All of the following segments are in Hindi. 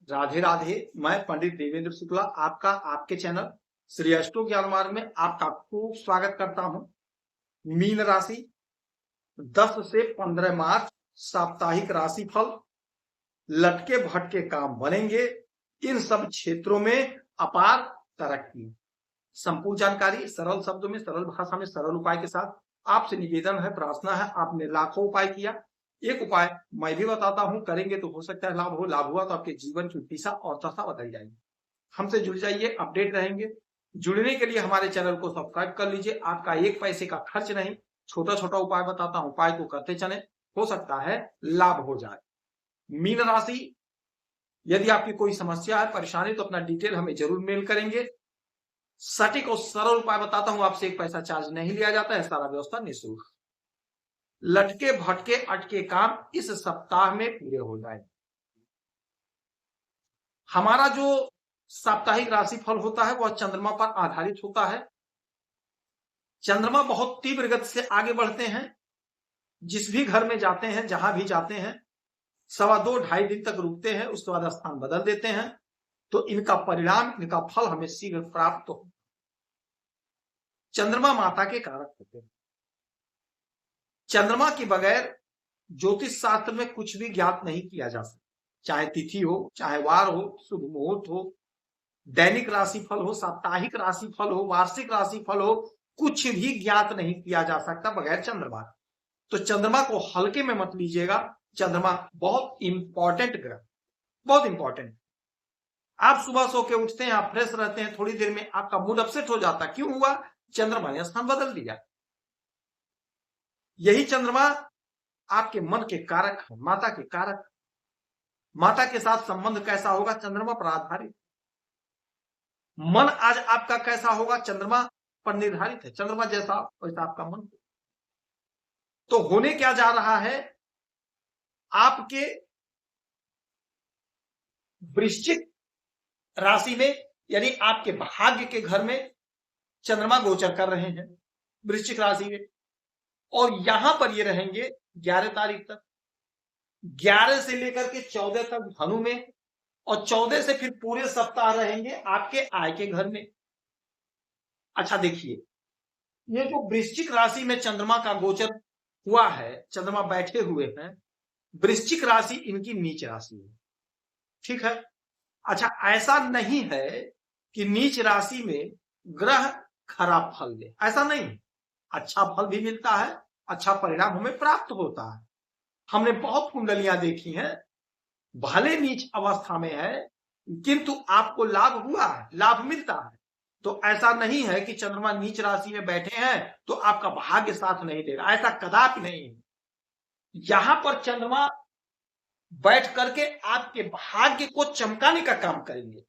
राधे राधे। मैं पंडित देवेंद्र शुक्ला आपका आपके चैनल श्री अष्टो ज्ञान मार्ग में आपका खूब स्वागत करता हूं। मीन राशि 10 से 15 मार्च साप्ताहिक राशिफल। लटके भटके काम बनेंगे, इन सब क्षेत्रों में अपार तरक्की। संपूर्ण जानकारी सरल शब्दों में, सरल भाषा में, सरल उपाय के साथ आपसे निवेदन है, प्रार्थना है। आपने लाखों उपाय किया, एक उपाय मैं भी बताता हूं, करेंगे तो हो सकता है लाभ हो। लाभ हुआ तो आपके जीवन की दिशा और दशा बदल जाएगी। हमसे जुड़ जाइए, अपडेट रहेंगे। जुड़ने के लिए हमारे चैनल को सब्सक्राइब कर लीजिए। आपका एक पैसे का खर्च नहीं, छोटा छोटा उपाय बताता हूं, उपाय को करते चले, हो सकता है लाभ हो जाए। मीन राशि, यदि आपकी कोई समस्या है, परेशानी, तो अपना डिटेल हमें जरूर मेल करेंगे। सटीक और सरल उपाय बताता हूं, आपसे एक पैसा चार्ज नहीं लिया जाता है, सारा व्यवस्था निःशुल्क। लटके भटके अटके काम इस सप्ताह में पूरे हो जाए। हमारा जो साप्ताहिक राशिफल होता है वह चंद्रमा पर आधारित होता है। चंद्रमा बहुत तीव्र गति से आगे बढ़ते हैं। जिस भी घर में जाते हैं, जहां भी जाते हैं, 2.25 दिन तक रुकते हैं, उसके बाद स्थान बदल देते हैं। तो इनका परिणाम, इनका फल हमें शीघ्र प्राप्त हो। चंद्रमा माता के कारक होते हैं। चंद्रमा के बगैर ज्योतिष शास्त्र में कुछ भी ज्ञात नहीं किया जा सकता। चाहे तिथि हो, चाहे वार हो, शुभ मुहूर्त हो, दैनिक राशिफल हो, साप्ताहिक राशिफल हो, वार्षिक राशिफल हो, कुछ भी ज्ञात नहीं किया जा सकता बगैर चंद्रमा। तो चंद्रमा को हल्के में मत लीजिएगा। चंद्रमा बहुत इंपॉर्टेंट ग्रह, बहुत इंपॉर्टेंट। आप सुबह सो के उठते हैं, आप फ्रेश रहते हैं, थोड़ी देर में आपका मूड अपसेट हो जाता है। क्यों हुआ? चंद्रमा ने स्थान बदल दिया। यही चंद्रमा आपके मन के कारक है, माता के कारक। माता के साथ संबंध कैसा होगा? चंद्रमा पर आधारित। मन आज आपका कैसा होगा? चंद्रमा पर निर्धारित है। चंद्रमा जैसा वैसा आपका मन। तो होने क्या जा रहा है? आपके वृश्चिक राशि में, यानी आपके भाग्य के घर में चंद्रमा गोचर कर रहे हैं, वृश्चिक राशि में। और यहां पर ये रहेंगे 11 तारीख तक। 11 से लेकर के 14 तक धनु में, और 14 से फिर पूरे सप्ताह रहेंगे आपके आय के घर में। अच्छा देखिए, ये जो वृश्चिक राशि में चंद्रमा का गोचर हुआ है, चंद्रमा बैठे हुए हैं, वृश्चिक राशि इनकी नीच राशि है। ठीक है। अच्छा, ऐसा नहीं है कि नीच राशि में ग्रह खराब फल दे, ऐसा नहीं। अच्छा फल भी मिलता है, अच्छा परिणाम हमें प्राप्त होता है। हमने बहुत कुंडलियां देखी हैं, भले नीच अवस्था में है किंतु आपको लाभ हुआ है, लाभ मिलता है। तो ऐसा नहीं है कि चंद्रमा नीच राशि में बैठे हैं तो आपका भाग्य साथ नहीं देगा, ऐसा कदापि नहीं है। यहां पर चंद्रमा बैठ करके आपके भाग्य को चमकाने का काम करेंगे।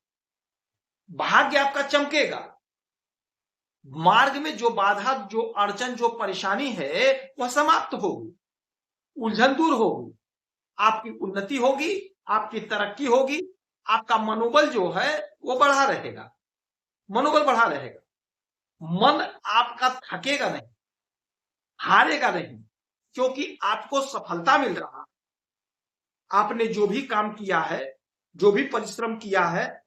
भाग्य आपका चमकेगा। मार्ग में जो बाधा, जो अड़चन, जो परेशानी है वह समाप्त होगी, उलझन दूर होगी, आपकी उन्नति होगी, आपकी तरक्की होगी, आपका मनोबल जो है वो बढ़ा रहेगा, मनोबल बढ़ा रहेगा। मन आपका थकेगा नहीं, हारेगा नहीं, क्योंकि आपको सफलता मिल रहा है। आपने जो भी काम किया है, जो भी परिश्रम किया है,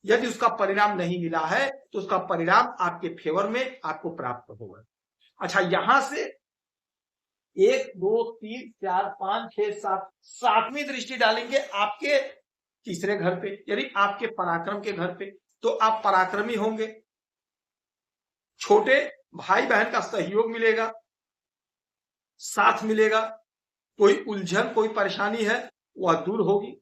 यदि उसका परिणाम नहीं मिला है तो उसका परिणाम आपके फेवर में आपको प्राप्त होगा। अच्छा, यहां से 1 2 3 4 5 6 7 सातवीं दृष्टि डालेंगे आपके तीसरे घर पे, यानी आपके पराक्रम के घर पे। तो आप पराक्रमी होंगे, छोटे भाई बहन का सहयोग मिलेगा, साथ मिलेगा। कोई उलझन, कोई परेशानी है वह दूर होगी,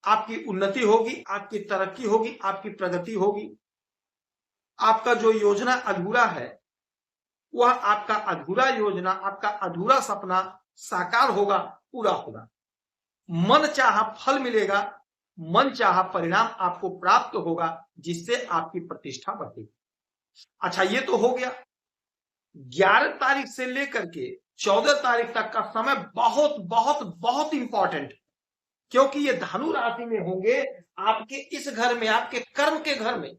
आपकी उन्नति होगी, आपकी तरक्की होगी, आपकी प्रगति होगी। आपका जो योजना अधूरा है वह आपका अधूरा योजना, आपका अधूरा सपना साकार होगा, पूरा होगा। मन चाहा फल मिलेगा, मन चाहा परिणाम आपको प्राप्त होगा, जिससे आपकी प्रतिष्ठा बढ़ेगी। अच्छा, ये तो हो गया। 11 तारीख से लेकर के 14 तारीख तक का समय बहुत बहुत बहुत इंपॉर्टेंट, क्योंकि ये धनु राशि में होंगे, आपके इस घर में, आपके कर्म के घर में,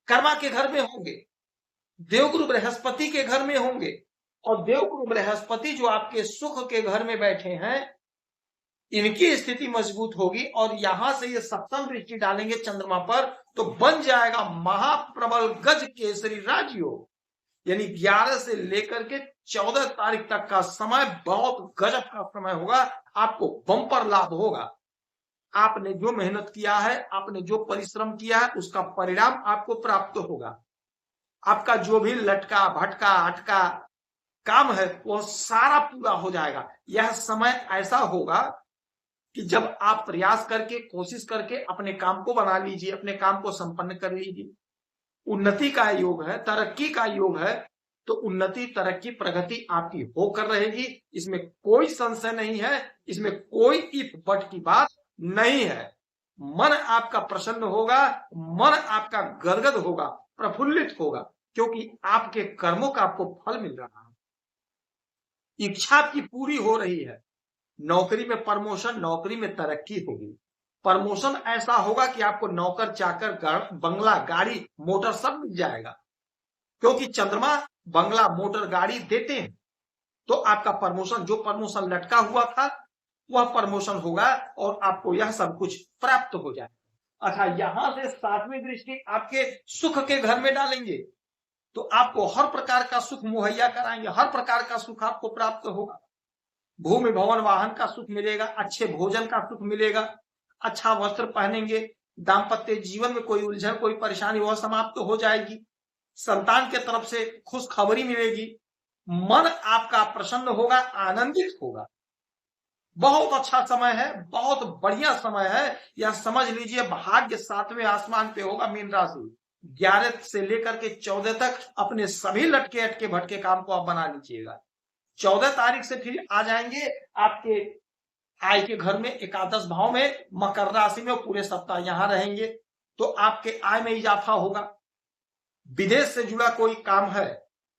कर्मा के घर में होंगे, देवगुरु बृहस्पति के घर में होंगे। और देवगुरु बृहस्पति जो आपके सुख के घर में बैठे हैं, इनकी स्थिति मजबूत होगी और यहां से ये सप्तम दृष्टि डालेंगे चंद्रमा पर तो बन जाएगा महाप्रबल गज केसरी राजयोग। यानी 11 से लेकर के 14 तारीख तक का समय बहुत गजब का समय होगा, आपको बम्पर लाभ होगा। आपने जो मेहनत किया है, आपने जो परिश्रम किया है, उसका परिणाम आपको प्राप्त होगा। आपका जो भी लटका भटका अटका काम है वो सारा पूरा हो जाएगा। यह समय ऐसा होगा कि जब आप प्रयास करके कोशिश करके अपने काम को बना लीजिए, अपने काम को संपन्न कर लीजिए। उन्नति का योग है, तरक्की का योग है, तो उन्नति तरक्की प्रगति आपकी होकर रहेगी, इसमें कोई संशय नहीं है, इसमें कोई इफ बट की बात नहीं है। मन आपका प्रसन्न होगा, मन आपका गदगद होगा, प्रफुल्लित होगा, क्योंकि आपके कर्मों का आपको फल मिल रहा है। इच्छा आपकी पूरी हो रही है। नौकरी में प्रमोशन, नौकरी में तरक्की होगी। प्रमोशन ऐसा होगा कि आपको नौकर चाकर बंगला गाड़ी मोटर सब मिल जाएगा, क्योंकि चंद्रमा बंगला मोटर गाड़ी देते हैं। तो आपका प्रमोशन, जो प्रमोशन लटका हुआ था वह प्रमोशन होगा और आपको यह सब कुछ प्राप्त हो जाएगा। अच्छा, यहां से 7वीं दृष्टि आपके सुख के घर में डालेंगे तो आपको हर प्रकार का सुख मुहैया कराएंगे, हर प्रकार का सुख आपको प्राप्त होगा। भूमि भवन वाहन का सुख मिलेगा, अच्छे भोजन का सुख मिलेगा, अच्छा वस्त्र पहनेंगे, दाम्पत्य जीवन में कोई उलझन कोई परेशानी वह समाप्त हो जाएगी, संतान के तरफ से खुशखबरी मिलेगी, मन आपका प्रसन्न होगा, आनंदित होगा। बहुत अच्छा समय है, बहुत बढ़िया समय है। यह समझ लीजिए भाग्य 7वें आसमान पे होगा। मीन राशि 11 से लेकर के 14 तक अपने सभी लटके अटके भटके काम को आप बना लीजिएगा। 14 तारीख से फिर आ जाएंगे आपके आय के घर में, एकादश भाव में, मकर राशि में, पूरे सप्ताह यहां रहेंगे तो आपके आय में इजाफा होगा। विदेश से जुड़ा कोई काम है,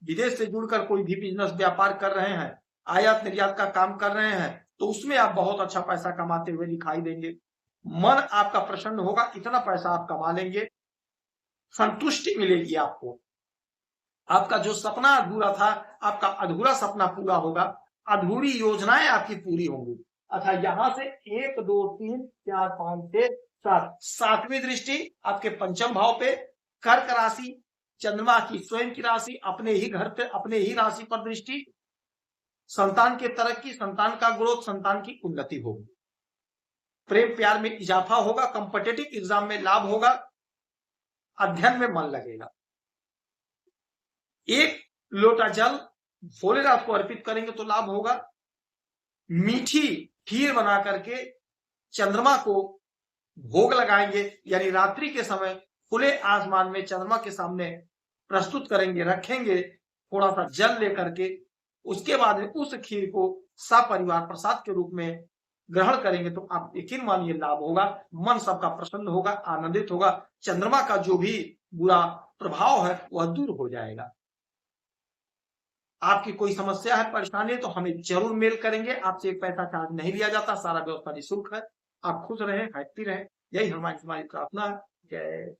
विदेश से जुड़कर कोई भी बिजनेस व्यापार कर रहे हैं, आयात निर्यात का काम कर रहे हैं, तो उसमें आप बहुत अच्छा पैसा कमाते हुए दिखाई देंगे। मन आपका प्रसन्न होगा, इतना पैसा आप कमा लेंगे, संतुष्टि मिलेगी आपको। आपका जो सपना अधूरा था, आपका अधूरा सपना पूरा होगा, अधूरी योजनाएं आपकी पूरी होंगी। अच्छा, यहां से 1 2 3 4 5 6 7, 7वीं दृष्टि आपके पंचम भाव पे, कर्क राशि, चंद्रमा की स्वयं की राशि, अपने ही घर पे, अपने ही राशि पर दृष्टि। संतान की तरक्की, संतान का ग्रोथ, संतान की उन्नति होगी, प्रेम प्यार में इजाफा होगा, कॉम्पिटिटिव एग्जाम में लाभ होगा, अध्ययन में मन लगेगा। 1 लोटा जल भोलेनाथ को अर्पित करेंगे तो लाभ होगा। मीठी खीर बना करके चंद्रमा को भोग लगाएंगे, यानी रात्रि के समय खुले आसमान में चंद्रमा के सामने प्रस्तुत करेंगे, रखेंगे थोड़ा सा जल लेकर के, उसके बाद में उस खीर को सपरिवार प्रसाद के रूप में ग्रहण करेंगे तो आप यकीन मानिए लाभ होगा, मन सबका प्रसन्न होगा, आनंदित होगा, चंद्रमा का जो भी बुरा प्रभाव है वह दूर हो जाएगा। आपकी कोई समस्या है, परेशानी है तो हमें जरूर मेल करेंगे। आपसे एक पैसा चार्ज नहीं लिया जाता, सारा व्यवस्था निःशुल्क है। आप खुश रहें, हैप्पी रहें, यही हमारी प्रार्थना है। जय